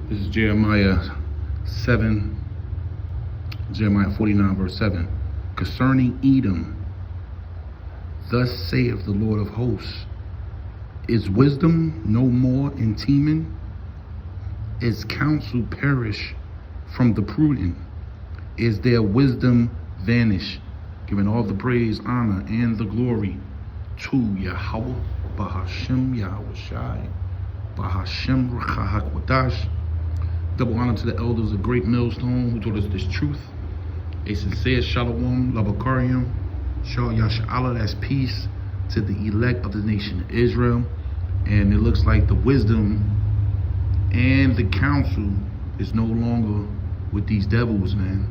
This is Jeremiah 49 verse 7. Concerning Edom, thus saith the Lord of hosts, is wisdom no more in Teman? Is counsel perish from the prudent? Is their wisdom vanished? Giving all the praise, honor, and the glory to Yahweh, Bahashem Yahweh Shai, Bahashem Rachahakwadash. Double honor to the elders of Great Millstone who taught us this truth. A sincere shalom, labakarium, shal yasha'Allah, that's peace to the elect of the nation of Israel. And it looks like the wisdom and the counsel is no longer with these devils, man.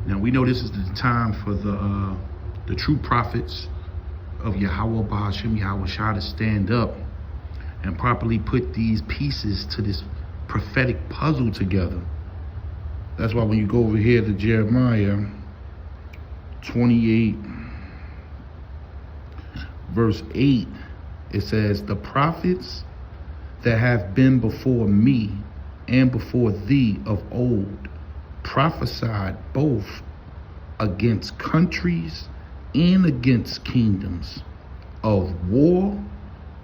Now we know this is the time for the true prophets of Yahweh, Bahashem Yahweh Shai, to stand up and properly put these pieces to this prophetic puzzle together. That's why when you go over here to Jeremiah 28 verse 8, it says, the prophets that have been before me and before thee of old prophesied both against countries and against kingdoms, of war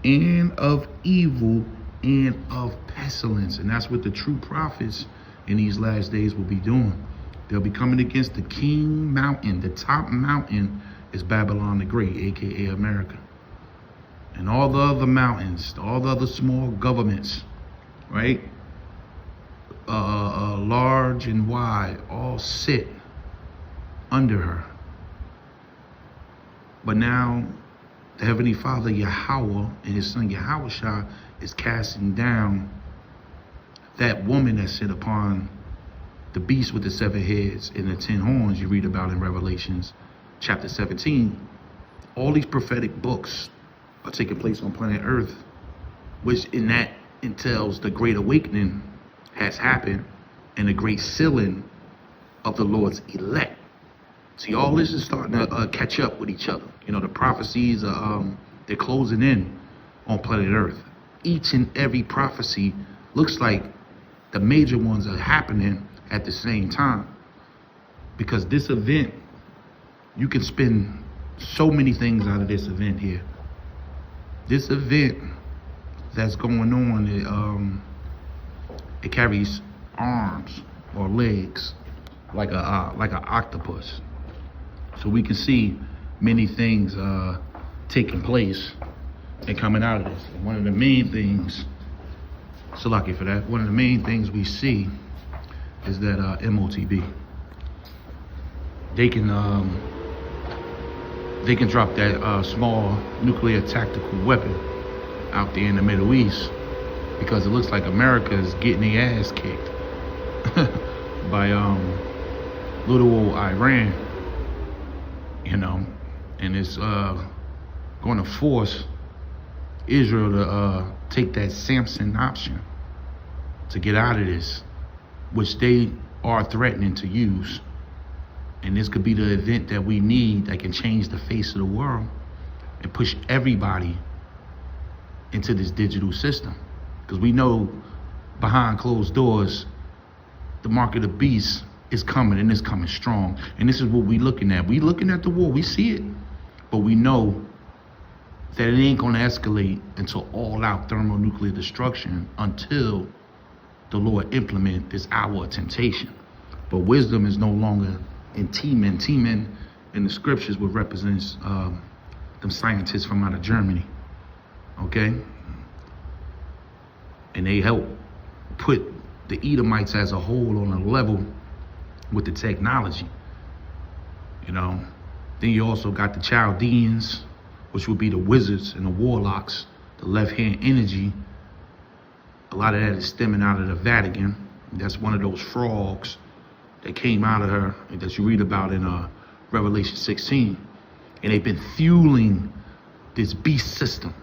and of evil and of pestilence. And that's what the true prophets in these last days will be doing. They'll be coming against the king mountain. The top mountain is Babylon the Great, aka America. And all the other mountains, all the other small governments, right? Large and wide, all sit under her. But now the Heavenly Father Yahweh and his son Yahweh Shai is casting down that woman that sit upon the beast with the 7 heads and the 10 horns you read about in Revelations chapter 17. All these prophetic books are taking place on planet Earth, which in that entails the Great Awakening has happened and the great sealing of the Lord's elect. See, all this is starting to catch up with each other. You know, the prophecies, they're closing in on planet Earth. Each and every prophecy looks like the major ones are happening at the same time. Because this event, you can spin so many things out of this event here. This event that's going on, it carries arms or legs like an octopus. So we can see many things taking place and coming out of this. And one of the main things, so lucky for that, one of the main things we see is that MOTB. They can drop that small nuclear tactical weapon out there in the Middle East, because it looks like America is getting their ass kicked by little old Iran. You know, and it's going to force Israel to take that Samson option to get out of this, which they are threatening to use. And this could be the event that we need that can change the face of the world and push everybody into this digital system. Because we know behind closed doors, the mark of the beast is coming, and it's coming strong. And this is what we're looking at. We're looking at the war. We see it. But we know that it ain't going to escalate until all-out thermonuclear destruction, until the Lord implement this hour of temptation. But wisdom is no longer in Teman. Teman in the scriptures would represent them scientists from out of Germany. Okay? And they help put the Edomites as a whole on a level with the technology, you know. Then you also got the Chaldeans, which would be the wizards and the warlocks, the left-hand energy. A lot of that is stemming out of the Vatican. That's one of those frogs that came out of her that you read about in Revelation 16. And they've been fueling this beast system,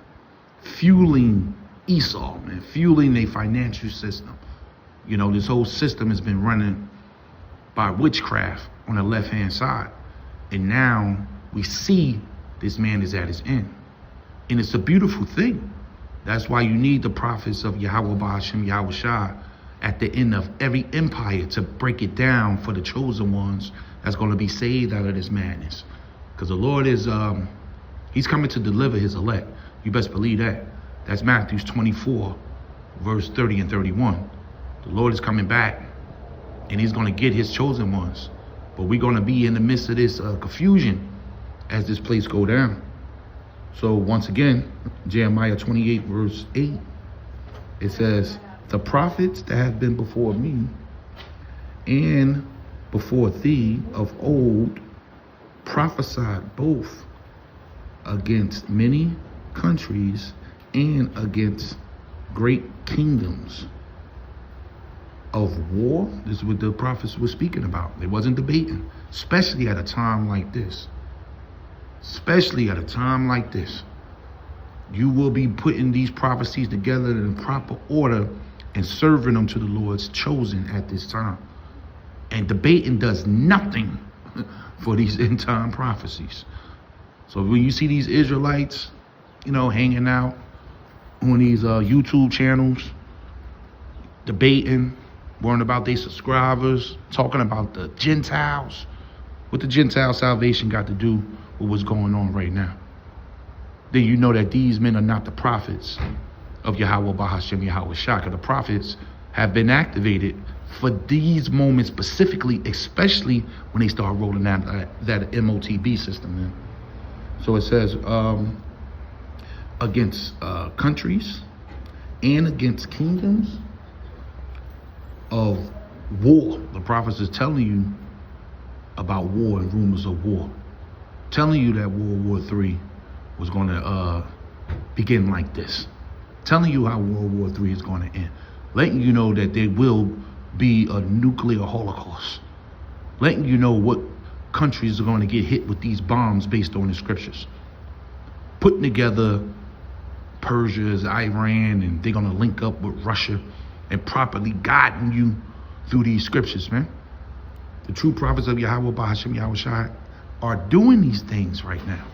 fueling Esau, man, fueling their financial system. You know, this whole system has been running by witchcraft on the left-hand side. And now we see this man is at his end. And it's a beautiful thing. That's why you need the prophets of Yahweh Ba'ashem Yahweh Shai at the end of every empire to break it down for the chosen ones that's going to be saved out of this madness. Because the Lord is, he's coming to deliver his elect. You best believe that. That's Matthew 24, verse 30 and 31. The Lord is coming back and he's going to get his chosen ones. But we're going to be in the midst of this confusion as this place go down. So once again, Jeremiah 28, verse 8, it says, the prophets that have been before me and before thee of old prophesied both against many countries and against great kingdoms of war. This is what the prophets were speaking about. They wasn't debating, especially at a time like this. Especially at a time like this. You will be putting these prophecies together in proper order and serving them to the Lord's chosen at this time. And debating does nothing for these end time prophecies. So when you see these Israelites, you know, hanging out on these YouTube channels, debating, worrying about their subscribers, talking about the Gentiles, what the Gentile salvation got to do with what's going on right now, then you know that these men are not the prophets of Yahweh Bahashem Yahweh Shai. The prophets have been activated for these moments specifically, especially when they start rolling out that MOTB system, man. So it says, against countries and against kingdoms of war. The prophets is telling you about war and rumors of war. Telling you that World War III was going to begin like this. Telling you how World War III is going to end. Letting you know that there will be a nuclear holocaust. Letting you know what countries are going to get hit with these bombs based on the scriptures. Putting together Persia, Iran, and they're going to link up with Russia and properly guiding you through these scriptures, man. The true prophets of Yahweh Bahashem Yahweh Shai are doing these things right now.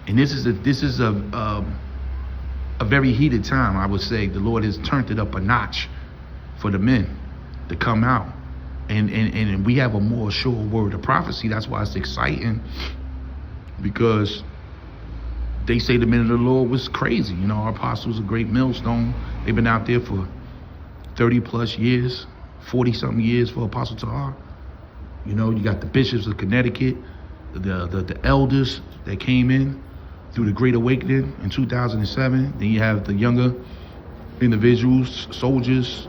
And this is a very heated time, I would say. The Lord has turned it up a notch for the men to come out. And we have a more sure word of prophecy. That's why it's exciting, because they say the men of the Lord was crazy. You know, our apostles, a great millstone. They've been out there for 30 plus years, 40 something years for Apostle Tahar. You know, you got the bishops of Connecticut, the elders that came in through the Great Awakening in 2007. Then you have the younger individuals, soldiers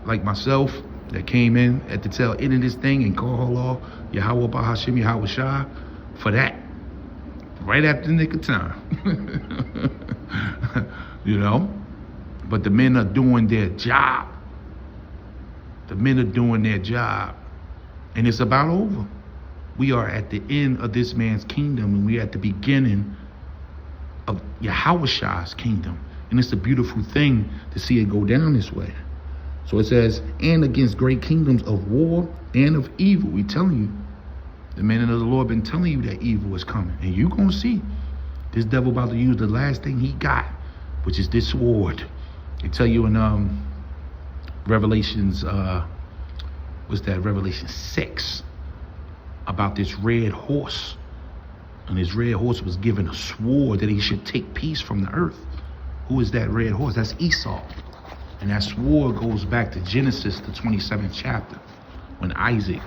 like myself, that came in at the tail end of this thing and called Allah, Yahweh Bahashem Yahweh Shai, for that. Right after the nick of time. You know? But the men are doing their job. The men are doing their job. And it's about over. We are at the end of this man's kingdom, and we're at the beginning of Yahweh Shai's kingdom. And it's a beautiful thing to see it go down this way. So it says, and against great kingdoms of war and of evil. We telling you, the men of the Lord been telling you that evil is coming. And you gonna see this devil about to use the last thing he got, which is this sword. They tell you in Revelations, what's that, Revelation 6, about this red horse. And this red horse was given a sword that he should take peace from the earth. Who is that red horse? That's Esau. And that sword goes back to Genesis, the 27th chapter, when Isaac,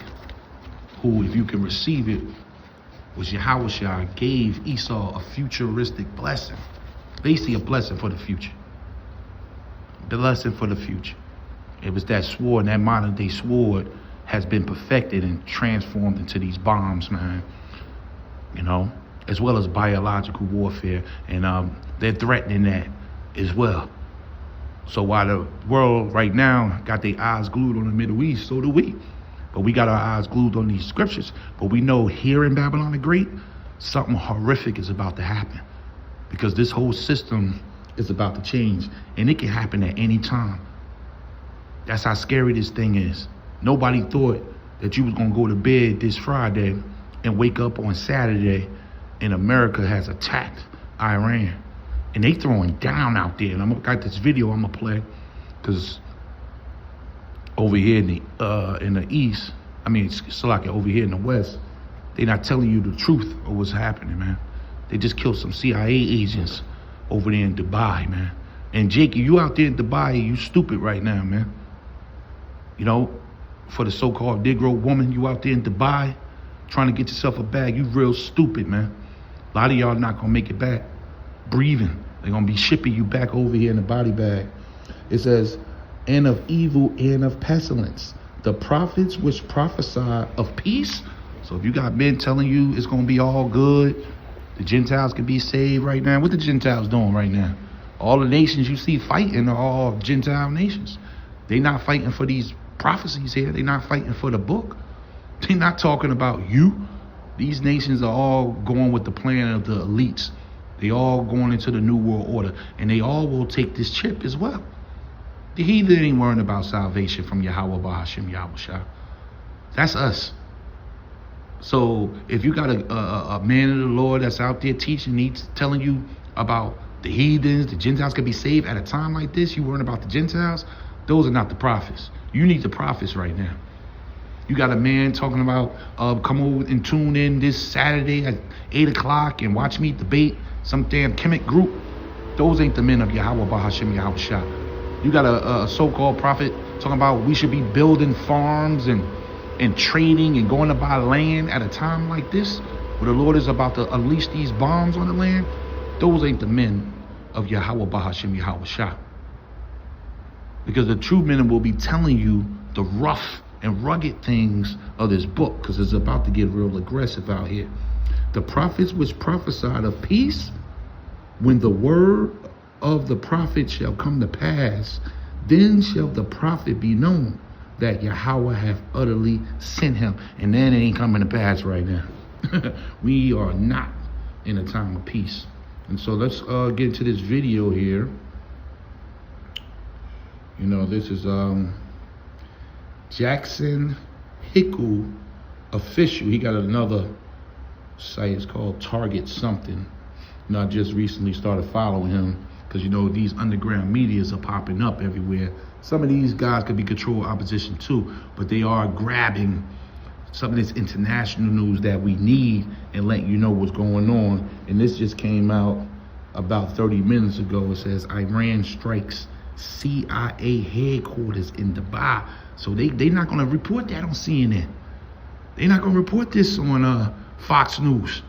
who, if you can receive it, was Yahweh Shai, gave Esau a futuristic blessing. Basically a blessing for the future. The blessing for the future. It was that sword, and that modern day sword has been perfected and transformed into these bombs, man. You know, as well as biological warfare. And they're threatening that as well. So while the world right now got their eyes glued on the Middle East, so do we. But we got our eyes glued on these scriptures. But we know here in Babylon the Great, something horrific is about to happen. Because this whole system is about to change. And it can happen at any time. That's how scary this thing is. Nobody thought that you was going to go to bed this Friday and wake up on Saturday and America has attacked Iran. And they throwing down out there. And I got this video I'm gonna play, because over here in the east, I mean, it's like over here in the west, they're not telling you the truth of what's happening, man. They just killed some CIA agents over there in Dubai, man. And Jake, you out there in Dubai, you stupid right now, man. You know, for the so-called Negro woman, you out there in Dubai trying to get yourself a bag, you real stupid, man. A lot of y'all not gonna make it back breathing. They're gonna be shipping you back over here in a body bag. It says, and of evil and of pestilence, the prophets which prophesy of peace. So if you got men telling you it's gonna be all good, the Gentiles can be saved right now. What the Gentiles doing right now? All the nations you see fighting are all Gentile nations. They not fighting for these prophecies here. They not fighting for the book. They not talking about you. These nations are all going with the plan of the elites. They all going into the New World Order, and they all will take this chip as well. The heathen ain't worrying about salvation from Yahweh Bahashim Yahushua. That's us. So if you got a man of the Lord that's out there teaching, he's telling you about the heathens, the Gentiles could be saved at a time like this, you worrying about the Gentiles, those are not the prophets. You need the prophets right now. You got a man talking about, come over and tune in this Saturday at 8 o'clock and watch me debate some damn Kemet group. Those ain't the men of Yahweh Bahashim Yahushua. You got a so-called prophet talking about we should be building farms and trading and going to buy land at a time like this, where the Lord is about to unleash these bombs on the land. Those ain't the men of Yahweh Bahashim Yahushua. Because the true men will be telling you the rough and rugged things of this book, because it's about to get real aggressive out here. The prophets which prophesied of peace, when the word of the prophet shall come to pass, then shall the prophet be known that Yahweh hath utterly sent him. And then it ain't coming to pass right now. We are not in a time of peace. And so let's get into this video here. You know, this is Jackson Hickle Official. He got another site, it's called Target something. You know, I just recently started following him, because you know these underground medias are popping up everywhere. Some of these guys could be controlled opposition too, but they are grabbing some of this international news that we need and letting you know what's going on. And this just came out about 30 minutes ago. It says Iran strikes CIA headquarters in Dubai. So they're not gonna report that on CNN. They're not gonna report this on Fox News.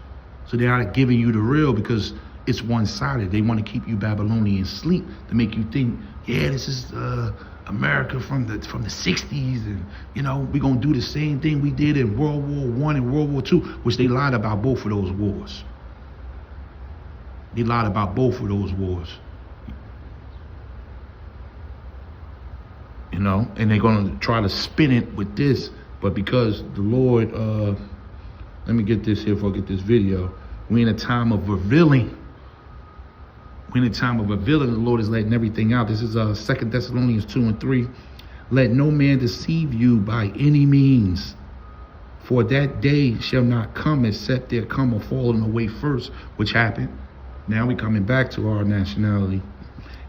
So they're not giving you the real, because it's one-sided. They want to keep you Babylonian sleep to make you think, yeah, this is America from the 60s, and you know, we're gonna do the same thing we did in World War I and World War II, which they lied about both of those wars. They lied about both of those wars. You know, and they're gonna try to spin it with this, but because the Lord, let me get this here before I get this video. We're in a time of revealing. We're in a time of revealing. The Lord is letting everything out. This is 2 Thessalonians 2 and 3. Let no man deceive you by any means, for that day shall not come except there come a falling away first, which happened. Now we're coming back to our nationality.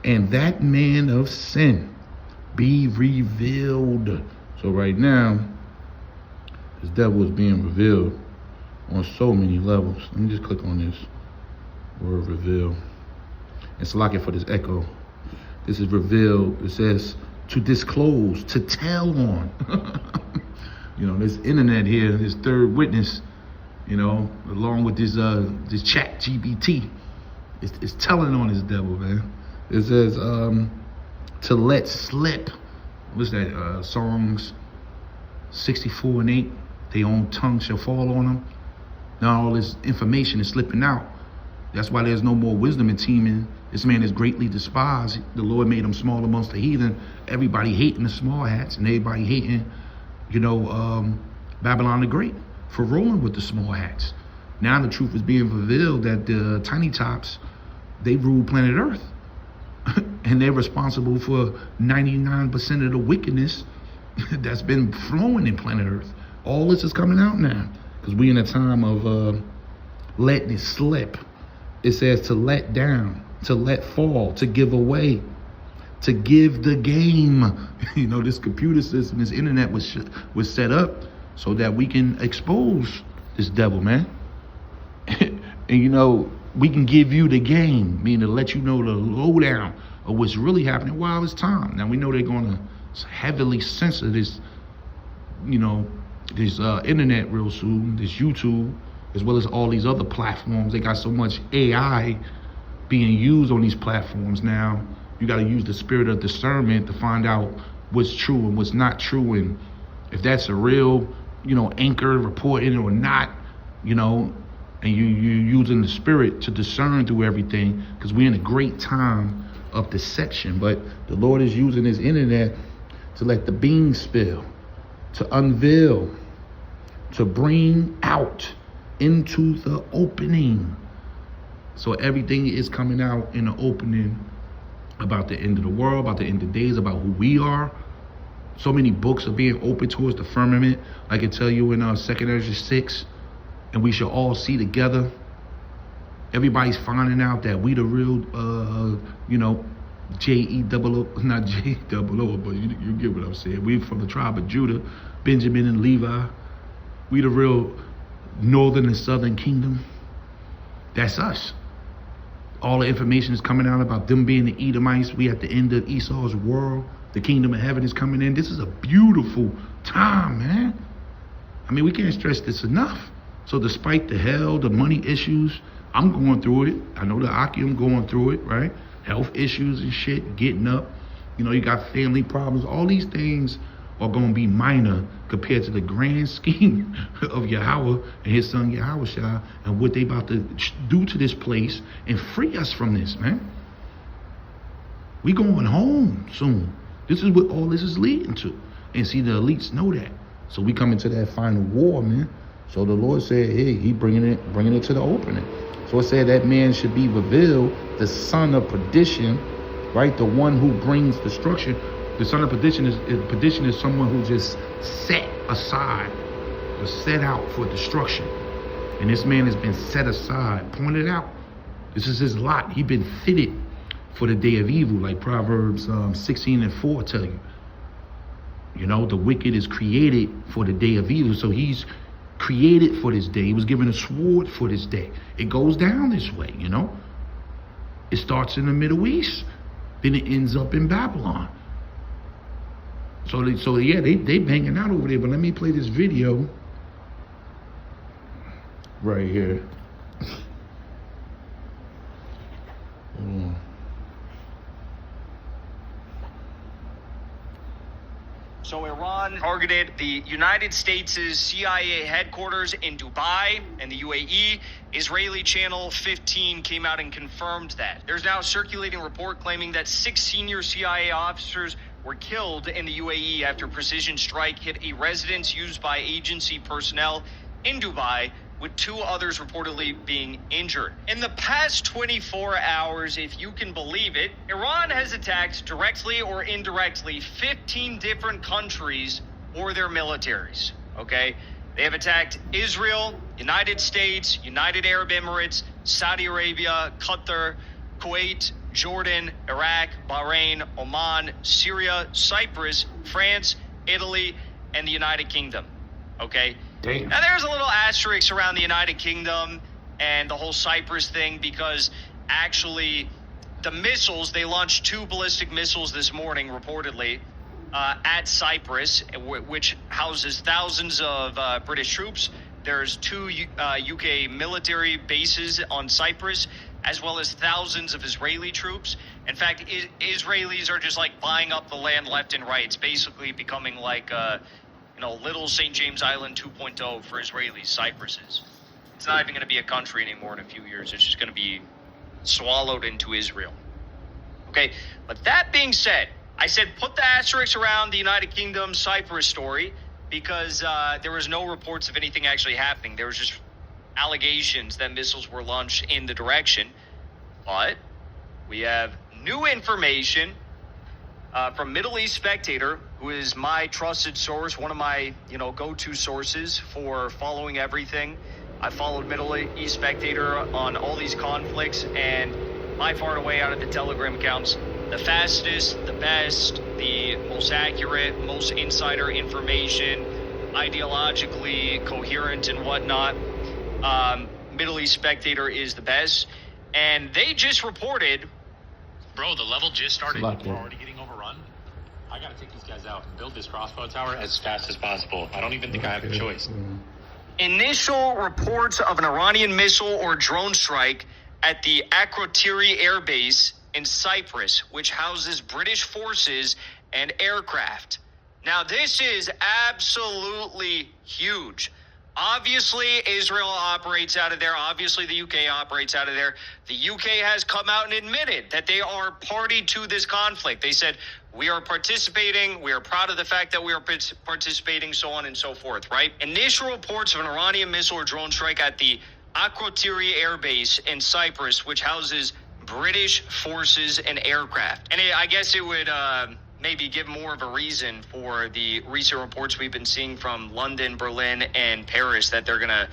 And that man of sin be revealed. So right now, this devil is being revealed on so many levels. Let me just click on this word reveal. And select it for this echo. This is revealed. It says to disclose, to tell on. You know, this internet here, this third witness, you know, along with this chat GPT, it's telling on this devil, man. It says to let slip. What's that? Songs 64 and 8. Their own tongue shall fall on them. Now all this information is slipping out. That's why there's no more wisdom in teaming. This man is greatly despised. The Lord made him small amongst the heathen. Everybody hating the small hats, and everybody hating, you know, Babylon the Great for rolling with the small hats. Now the truth is being revealed that the tiny tops, they rule planet Earth. And they're responsible for 99% of the wickedness that's been flowing in planet Earth. All this is coming out now, because we're in a time of letting it slip. It says to let down. to let fall, to give away, to give the game. You know, this computer system, this internet was set up so that we can expose this devil, man. And you know, we can give you the game, meaning to let you know the lowdown of what's really happening while it's time. Now we know they're gonna heavily censor this, you know, this internet real soon, this YouTube, as well as all these other platforms. They got so much AI being used on these platforms now. You got to use the spirit of discernment to find out what's true and what's not true, and if that's a real, you know, anchor reporting or not, you know, and you using the spirit to discern through everything, because we're in a great time of deception. But the Lord is using his internet to let the beans spill, to unveil, to bring out into the opening. So everything is coming out in the opening about the end of the world, about the end of days, about who we are. So many books are being opened towards the firmament. I can tell you in 2nd Ezra 6, and we should all see together. Everybody's finding out that we the real, you know, J-E-double-O, not J-double-O, but you get what I'm saying. We from the tribe of Judah, Benjamin and Levi. We the real northern and southern kingdom. That's us. All the information is coming out about them being the Edomites. We at the end of Esau's world. The kingdom of heaven is coming in. This is a beautiful time, man. I mean, we can't stress this enough. So despite the hell, the money issues, I'm going through it. I know the Akim going through it, right? Health issues and shit, getting up. You know, you got family problems. All these things are going to be minor compared to the grand scheme of Yahweh and his son Yahushua and what they about to do to this place and free us from this, man. We going home soon. This is what all this is leading to. And see, the elites know that. So we come into that final war, man. So the Lord said, hey, he bringing it to the opening. So it said that man should be revealed, the son of perdition, right? The one who brings destruction. The son of perdition is someone who just set aside or set out for destruction. And this man has been set aside, pointed out. This is his lot. He's been fitted for the day of evil, like Proverbs 16:4 tell you. You know, the wicked is created for the day of evil. So he's created for this day. He was given a sword for this day. It goes down this way, you know. It starts in the Middle East. Then it ends up in Babylon. So yeah, they banging out over there. But let me play this video right here. So Iran targeted the United States' CIA headquarters in Dubai and the UAE. Israeli Channel 15 came out and confirmed that. There's now a circulating report claiming that 6 senior CIA officers were killed in the UAE after a precision strike hit a residence used by agency personnel in Dubai, with 2 others reportedly being injured. In the past 24 hours, if you can believe it, Iran has attacked directly or indirectly 15 different countries or their militaries, okay? They have attacked Israel, United States, United Arab Emirates, Saudi Arabia, Qatar, Kuwait, Jordan, Iraq, Bahrain, Oman, Syria, Cyprus, France, Italy, and the United Kingdom, okay? Damn. Now, there's a little asterisk around the United Kingdom and the whole Cyprus thing, because actually the missiles, they launched 2 ballistic missiles this morning, reportedly, at Cyprus, which houses thousands of British troops. There's 2 UK military bases on Cyprus, as well as thousands of Israeli troops. In fact, Israelis are just like buying up the land left and right. It's basically becoming like little St. James Island 2.0 for Israelis, Cyprus is. It's not even going to be a country anymore in a few years. It's just going to be swallowed into Israel. Okay, but that being said, I said put the asterisk around the United Kingdom Cyprus story, because there was no reports of anything actually happening. There was just allegations that missiles were launched in the direction. But we have new information from Middle East Spectator, who is my trusted source, one of my, go-to sources for following everything. I followed Middle East Spectator on all these conflicts, and by far and away out of the Telegram accounts, the fastest, the best, the most accurate, most insider information, ideologically coherent and whatnot. Middle East Spectator is the best. And they just reported... Bro, the level just started. We're Lucky. already getting overrun. I gotta take these guys out and build this crossbow tower as fast as possible. I don't even think I have a choice. Initial reports of an Iranian missile or drone strike at the Akrotiri Air Base in Cyprus, which houses British forces and aircraft. Now, this is absolutely huge. Obviously, Israel operates out of there. Obviously, the UK operates out of there. The UK has come out and admitted that they are party to this conflict. They said, we are participating. We are proud of the fact that we are participating, so on and so forth, right? Initial reports of an Iranian missile or drone strike at the Akrotiri Air Base in Cyprus, which houses British forces and aircraft. And I guess it would maybe give more of a reason for the recent reports we've been seeing from London, Berlin, and Paris that they're going to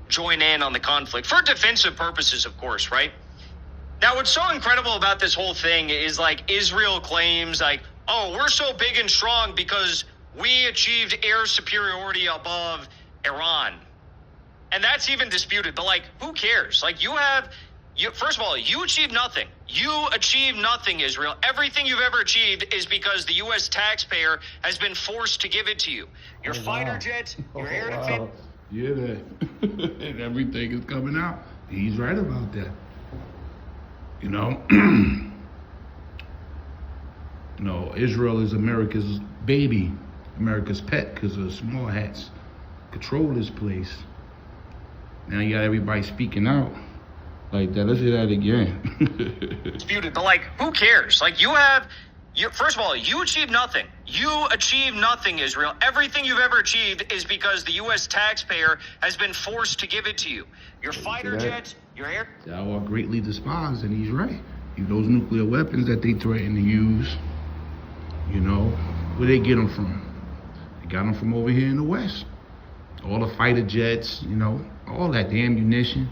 join in on the conflict for defensive purposes, of course, right? Now, what's so incredible about this whole thing is, like, Israel claims, like, oh, we're so big and strong because we achieved air superiority above Iran. And that's even disputed. But, like, who cares? Like, first of all, you achieved nothing. You achieved nothing, Israel. Everything you've ever achieved is because the U.S. taxpayer has been forced to give it to you. Your fighter jets, your air defense. Yeah, that. And everything is coming out. He's right about that. You know, Israel is America's baby, America's pet, because the small hats control this place. Now you got everybody speaking out like that. Let's hear that again. Disputed, but, like, who cares? Like, first of all, you achieved nothing. You achieved nothing, Israel. Everything you've ever achieved is because the U.S. taxpayer has been forced to give it to you. Your fighter jets, your air... Thou art greatly despised, and he's right. Those nuclear weapons that they threaten to use, where they get them from? They got them from over here in the West. All the fighter jets, all that, the ammunition.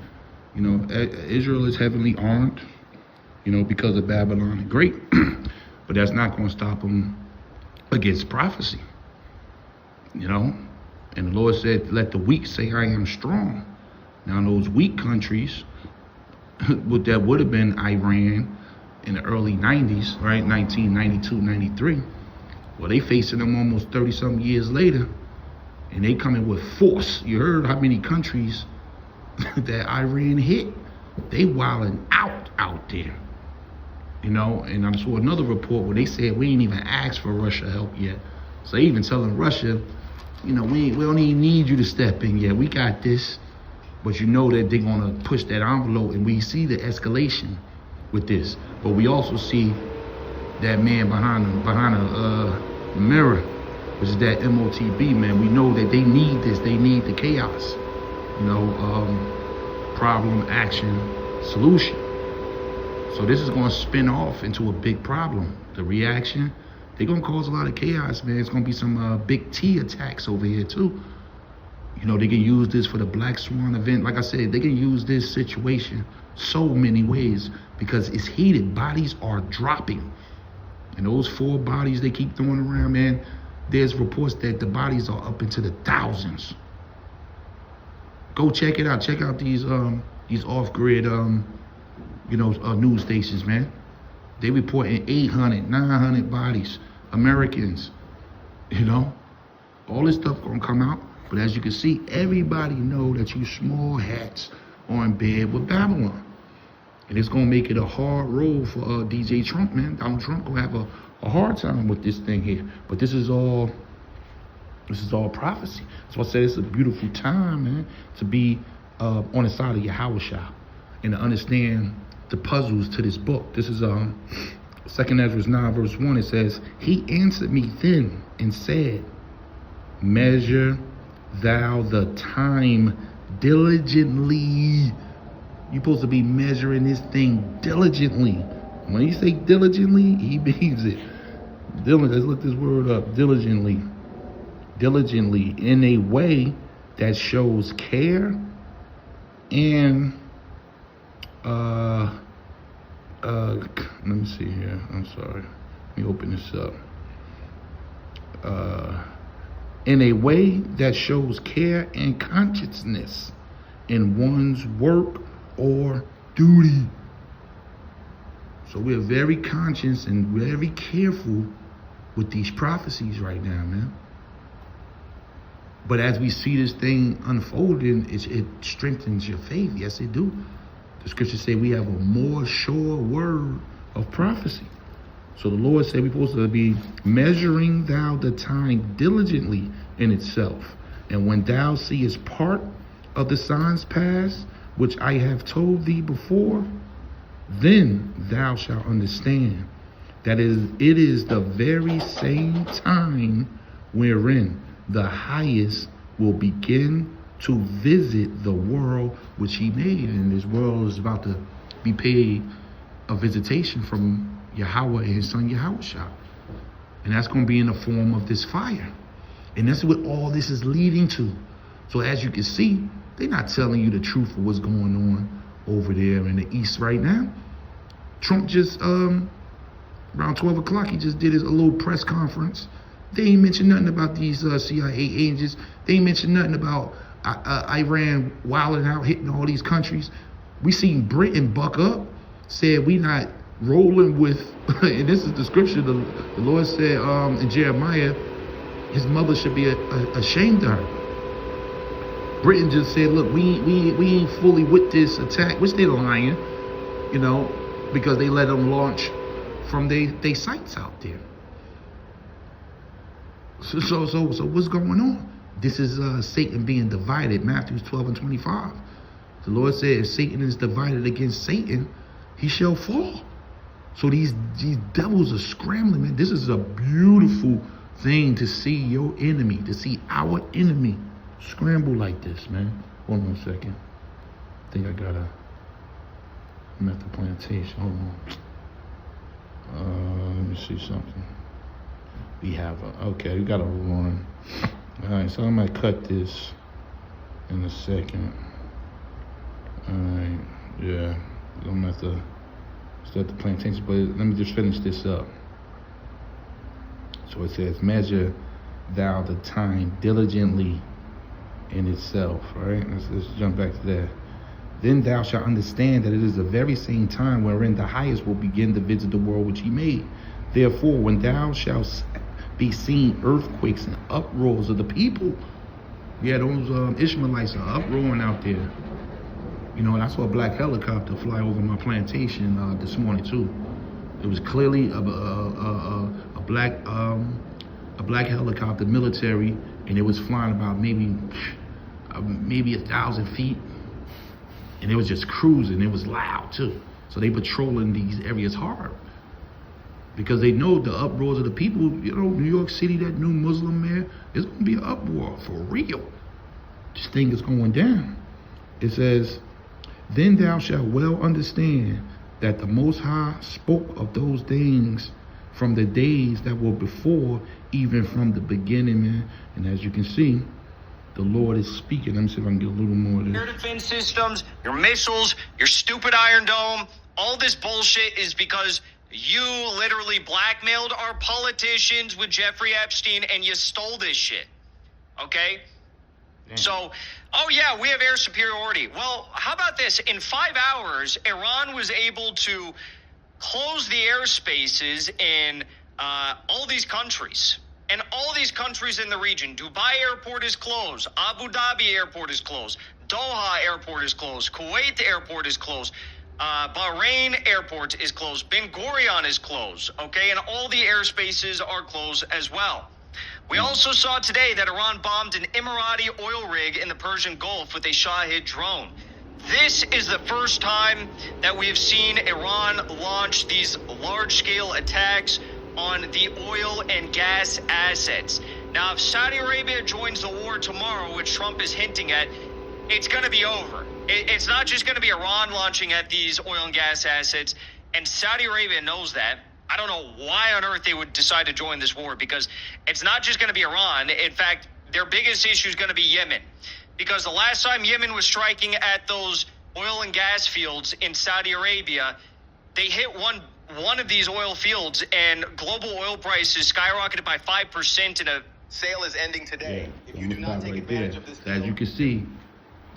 Israel is heavily armed, because of Babylon the Great. But that's not going to stop them against prophecy, And the Lord said, let the weak say, I am strong. Now, those weak countries, that would have been Iran in the early 90s, right? 1992, 93. Well, they facing them almost 30-something years later, and they coming with force. You heard how many countries that Iran hit. They wilding out there. And I saw another report where they said we ain't even asked for Russia help yet. So they even telling Russia, we don't even need you to step in yet. We got this. But that they're gonna push that envelope, and we see the escalation with this. But we also see that man behind the mirror, which is that MOTB man. We know that they need this. They need the chaos. Problem, action, solution. So this is going to spin off into a big problem. The reaction, they're going to cause a lot of chaos, man. It's going to be some big T attacks over here, too. They can use this for the Black Swan event. Like I said, they can use this situation so many ways because it's heated. Bodies are dropping. And those 4 bodies they keep throwing around, man, there's reports that the bodies are up into the thousands. Go check it out. Check out these off-grid news stations, man. They reporting 800, 900 bodies, Americans, all this stuff gonna come out. But as you can see, everybody know that you small hats are in bed with Babylon. And it's gonna make it a hard road for DJ Trump, man. Donald Trump gonna have a hard time with this thing here. But this is all prophecy. So I said it's a beautiful time, man, to be on the side of Yahushua and to understand the puzzles to this book. This is 2 Ezra 9 verse 1. It says, he answered me then and said, measure thou the time diligently. You're supposed to be measuring this thing diligently. When he say diligently, he means it. Let's look this word up. Diligently in a way that shows care and let me see here. I'm sorry. Let me open this up. In a way that shows care and consciousness in one's work or duty. So we're very conscious and very careful with these prophecies right now, man. But as we see this thing unfolding, it strengthens your faith. Yes, it do. The scriptures say we have a more sure word of prophecy. So the Lord said we're supposed to be measuring thou the time diligently in itself. And when thou seest part of the signs pass, which I have told thee before, then thou shalt understand that it is the very same time wherein the highest will begin to visit the world which he made. And this world is about to be paid a visitation from Yahweh and his son Yahushua. And that's going to be in the form of this fire. And that's what all this is leading to. So as you can see, they're not telling you the truth of what's going on over there in the east right now. Trump just, around 12 o'clock, he just did a little press conference. They ain't mentioned nothing about these CIA agents. They ain't mentioned nothing about Iran wilding out, hitting all these countries. We seen Britain buck up, said we not rolling with, and this is the scripture, the Lord said in Jeremiah, his mother should be ashamed of her. Britain just said, look, we ain't fully with this attack, which they're lying, you know, because they let them launch from they sites out there. So what's going on? This is Satan being divided. Matthew 12 and 25. The Lord said, if Satan is divided against Satan, he shall fall. So these devils are scrambling, man. This is a beautiful thing to see your enemy, to see our enemy scramble like this, man. Hold on a second. I think I gotta, I'm at the plantation. Hold on. Let me see something. We have okay, we got a run. All right, so I might cut this in a second. All right, yeah, I'm gonna have to start the plantation, but let me just finish this up. So it says, measure thou the time diligently in itself. All right, let's jump back to that. Then thou shalt understand that it is the very same time wherein the highest will begin to visit the world which he made. Therefore, when thou shalt be seen earthquakes and uproars of the people, yeah, those Ishmaelites are uproaring out there. You know, and I saw a black helicopter fly over my plantation this morning too. It was clearly a black helicopter, military, and it was flying about maybe 1,000 feet, and it was just cruising. It was loud too. So they patrolling these areas hard because they know the uproars of the people. You know, New York City, that new Muslim mayor, there's gonna be an uproar for real. This thing is going down. It says, then thou shalt well understand that the Most High spoke of those things from the days that were before, even from the beginning, man. And as you can see, the Lord is speaking. Let me see if I can get a little more of this. Your defense systems, your missiles, your stupid Iron Dome, all this bullshit is because you literally blackmailed our politicians with Jeffrey Epstein and you stole this shit. Okay? Damn. So, oh yeah, we have air superiority. Well, how about this? In 5 hours, Iran was able to close the airspaces in all these countries. And all these countries in the region. Dubai airport is closed. Abu Dhabi airport is closed. Doha airport is closed. Kuwait airport is closed. Bahrain airport is closed. Ben Gurion is closed. Okay, and all the airspaces are closed as well. We also saw today that Iran bombed an Emirati oil rig in the Persian Gulf with a Shahid drone. This is the first time that we have seen Iran launch these large-scale attacks on the oil and gas assets. Now, if Saudi Arabia joins the war tomorrow, which Trump is hinting at, it's going to be over. It's not just going to be Iran launching at these oil and gas assets, and Saudi Arabia knows that. I don't know why on earth they would decide to join this war, because it's not just going to be Iran. In fact, their biggest issue is going to be Yemen, because the last time Yemen was striking at those oil and gas fields in Saudi Arabia, they hit one of these oil fields, and global oil prices skyrocketed by 5%, and a sale is ending today. If you do not take advantage of this So as deal, you can see,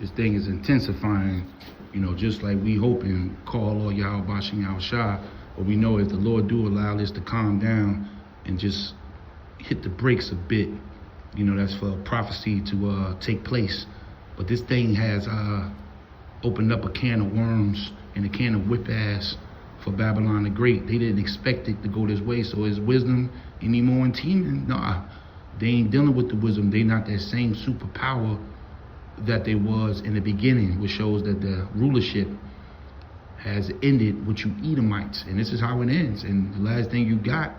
this thing is intensifying, you know, just like we hope and call all Yahweh Bashing Yahweh Shah. But we know if the Lord do allow this to calm down and just hit the brakes a bit, you know, that's for prophecy to take place. But this thing has opened up a can of worms and a can of whip ass for Babylon the Great. They didn't expect it to go this way. So is wisdom anymore in teaming? Nah, they ain't dealing with the wisdom. They not that same superpower that they was in the beginning, which shows that the rulership has ended with you Edomites. And this is how it ends. And the last thing you got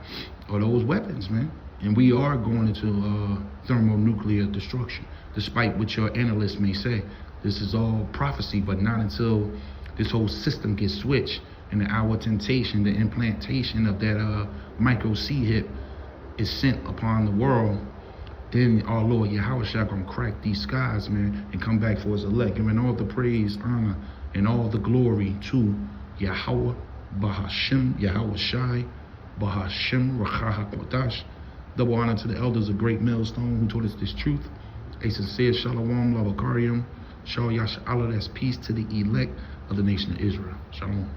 are those weapons, man. And we are going into thermonuclear destruction, despite what your analysts may say. This is all prophecy, but not until this whole system gets switched and the hour temptation, the implantation of that micro C-hip is sent upon the world. Then our Lord Yahweh Shah gonna crack these skies, man, and come back for his elect, giving all the praise, honor, and all the glory to Yahweh, Bahashem, Yahweh Shai, Bahashem, Rachaha Kodash. Double honor to the elders of Great Millstone who taught us this truth. A sincere Shalom, Lavakarium, Shal Yasha Allah, that's peace to the elect of the nation of Israel. Shalom.